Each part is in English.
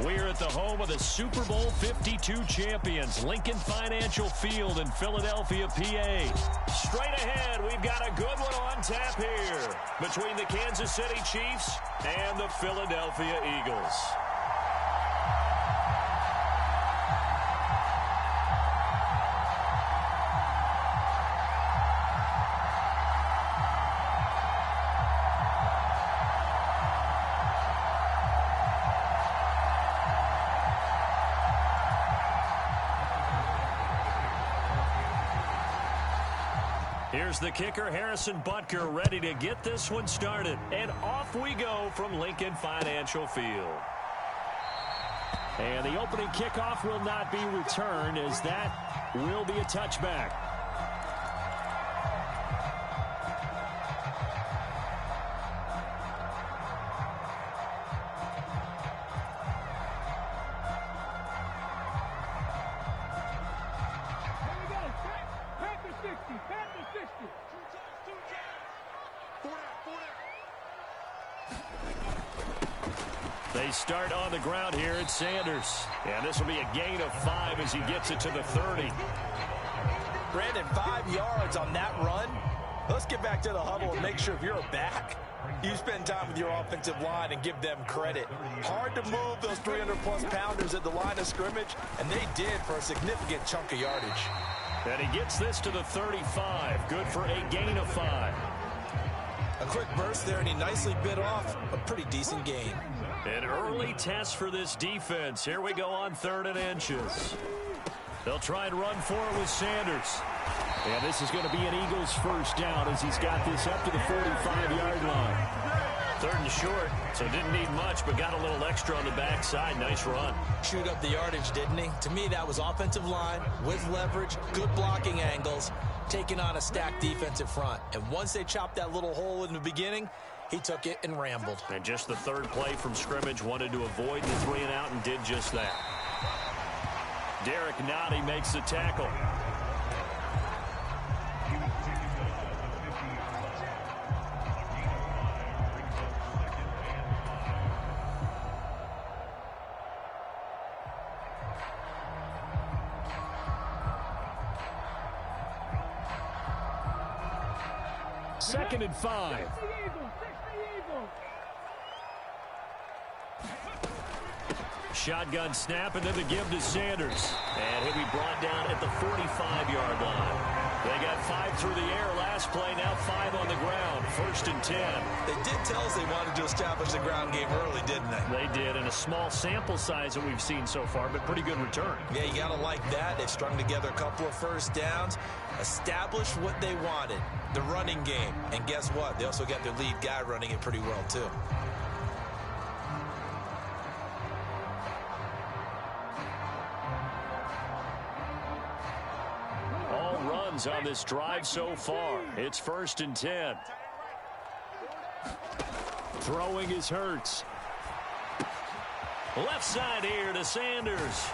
We're at the home of the Super Bowl 52 champions, Lincoln Financial Field in Philadelphia, PA. Straight ahead, we've got a good one on tap here between the Kansas City Chiefs and the Philadelphia Eagles. Here's the kicker, Harrison Butker, ready to get this one started. And off we go from Lincoln Financial Field. And the opening kickoff will not be returned, as that will be a touchback. They start on the ground here at Sanders. And this will be a gain of 5 as he gets it to the 30. Brandon, 5 yards on that run. Let's get back to the huddle and make sure if you're a back, you spend time with your offensive line and give them credit. Hard to move those 300-plus pounders at the line of scrimmage, and they did for a significant chunk of yardage. And he gets this to the 35. Good for a gain of 5. A quick burst there, and he nicely bit off a pretty decent gain. An early test for this defense. Here we go on 3rd and inches. They'll try and run for it with Sanders. And this is going to be an Eagles first down as he's got this up to the 45-yard line. 3rd and short, so didn't need much, but got a little extra on the backside. Nice run. Chewed up the yardage, didn't he? To me, that was offensive line with leverage, good blocking angles, taking on a stacked defensive front. And once they chopped that little hole in the beginning, he took it and rambled. And just the 3rd play from scrimmage, wanted to avoid the 3 and out and did just that. Derek Nottie makes the tackle. Second and 5. Shotgun snap, and then the give to Sanders. And he'll be brought down at the 45-yard line. They got 5 through the air last play, now 5 on the ground. 1st and 10. They did tell us they wanted to establish the ground game early, didn't they? They did, and a small sample size that we've seen so far, but pretty good return. Yeah, you got to like that. They've strung together a couple of first downs, established what they wanted, the running game. And guess what? They also got their lead guy running it pretty well, too. On this drive so far. It's 1st and 10. Throwing is Hurts. Left side here to Sanders.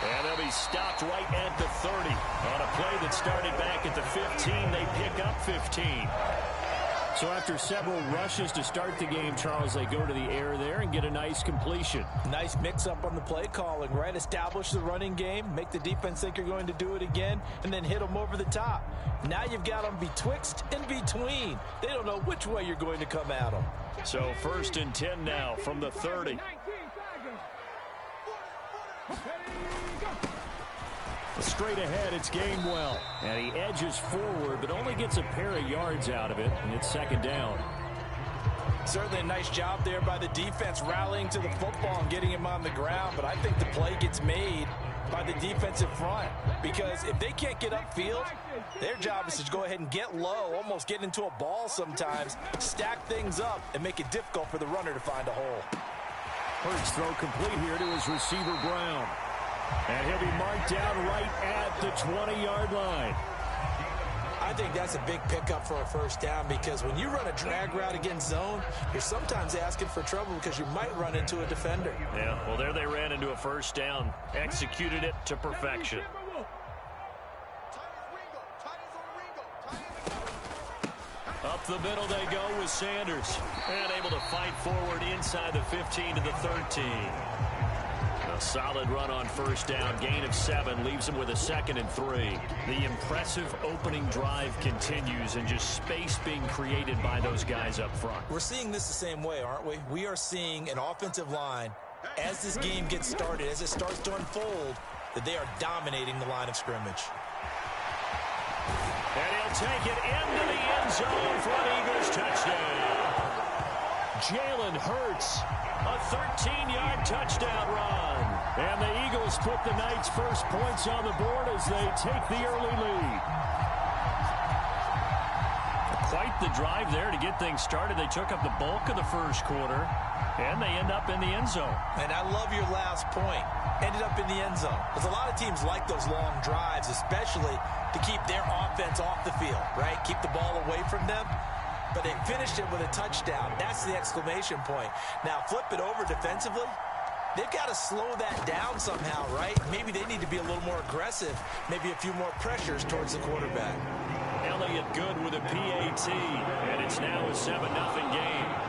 And they'll be stopped right at the 30. On a play that started back at the 15, they pick up 15. So after several rushes to start the game, Charles, they go to the air there and get a nice completion. Nice mix-up on the play calling, right? Establish the running game, make the defense think you're going to do it again, and then hit them over the top. Now you've got them betwixt and between. They don't know which way you're going to come at them. So 1st and 10 now from the 30. Straight ahead, it's Gainwell. And he edges forward, but only gets a pair of yards out of it, and it's 2nd down. Certainly a nice job there by the defense, rallying to the football and getting him on the ground. But I think the play gets made by the defensive front, because if they can't get upfield, their job is to go ahead and get low, almost get into a ball sometimes, stack things up, and make it difficult for the runner to find a hole. Hurts throw complete here to his receiver, Brown. And he'll be marked down right at the 20-yard line. I think that's a big pickup for a first down, because when you run a drag route against zone, you're sometimes asking for trouble because you might run into a defender. Yeah, well, there they ran into a first down. Executed it to perfection. Up Up the middle they go with Sanders. And able to fight forward inside the 15 to the 13. A solid run on first down. Gain of 7 leaves him with a 2nd and 3. The impressive opening drive continues and just space being created by those guys up front. We're seeing this the same way, aren't we? We are seeing an offensive line, as this game gets started, as it starts to unfold, that they are dominating the line of scrimmage. And he'll take it into the end zone for an Eagles touchdown. Jalen Hurts, a 13-yard touchdown run. And the Eagles put the night's first points on the board as they take the early lead. Quite the drive there to get things started. They took up the bulk of the first quarter, and they end up in the end zone. And I love your last point. Ended up in the end zone. Because a lot of teams like those long drives, especially to keep their offense off the field, right? Keep the ball away from them. But they finished it with a touchdown. That's the exclamation point. Now, flip it over defensively. They've got to slow that down somehow, right? Maybe they need to be a little more aggressive. Maybe a few more pressures towards the quarterback. Elliott good with a PAT. And it's now a 7-0 game.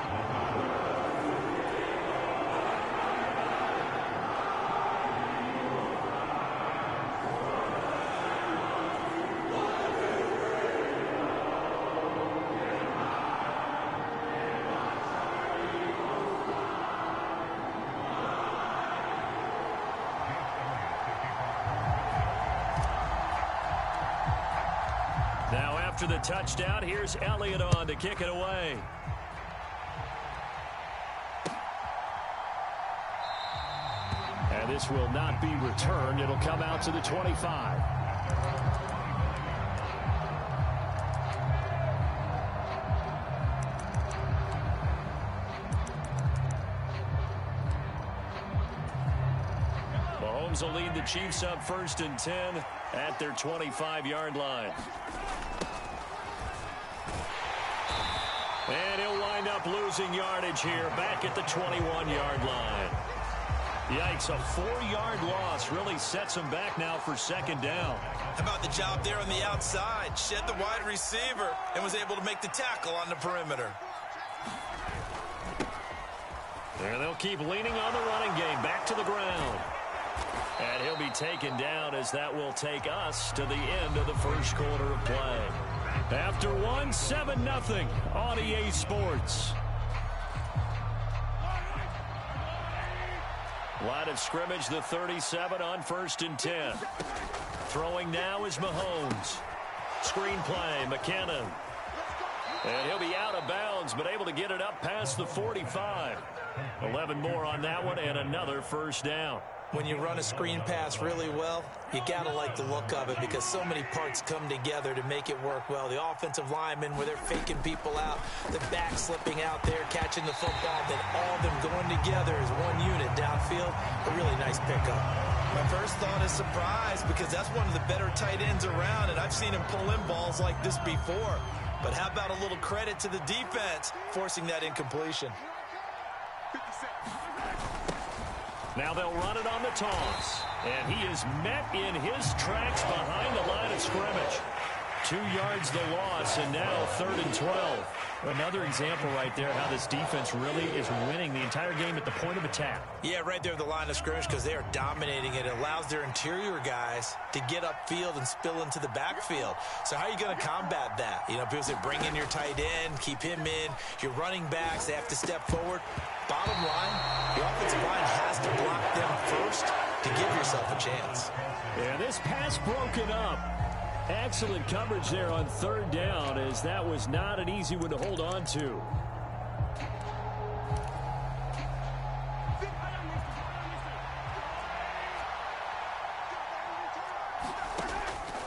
After the touchdown, here's Elliott on to kick it away. And this will not be returned. It'll come out to the 25. Mahomes will lead the Chiefs up 1st and 10 at their 25-yard line. And he'll wind up losing yardage here back at the 21-yard line. Yikes, a 4-yard loss really sets him back now for 2nd down. How about the job there on the outside? Shed the wide receiver and was able to make the tackle on the perimeter. And they'll keep leaning on the running game back to the ground. And he'll be taken down as that will take us to the end of the first quarter of play. After 7-0 on EA Sports. Line of scrimmage, the 37 on 1st and 10. Throwing now is Mahomes. Screen play, McKinnon. And he'll be out of bounds, but able to get it up past the 45. 11 more on that one, and another 1st down. When you run a screen pass really well, you got to like the look of it because so many parts come together to make it work well. The offensive linemen, where they're faking people out, the back slipping out there, catching the football, then all of them going together as one unit downfield. A really nice pickup. My first thought is surprise because that's one of the better tight ends around, and I've seen him pull in balls like this before. But how about a little credit to the defense forcing that incompletion? Now they'll run it on the toss. And he is met in his tracks behind the line of scrimmage. 2 yards the loss, and now 3rd and 12. Another example right there how this defense really is winning the entire game at the point of attack. Yeah, right there at the line of scrimmage because they are dominating it. It allows their interior guys to get upfield and spill into the backfield. So how are you going to combat that? You know, people say bring in your tight end, keep him in. Your running backs, they have to step forward. Bottom line, the offensive line has to block them first to give yourself a chance. Yeah, this pass broken up. Excellent coverage there on 3rd down, as that was not an easy one to hold on to.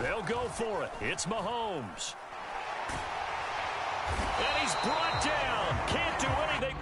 They'll go for it. It's Mahomes. And he's brought down. Can't do anything.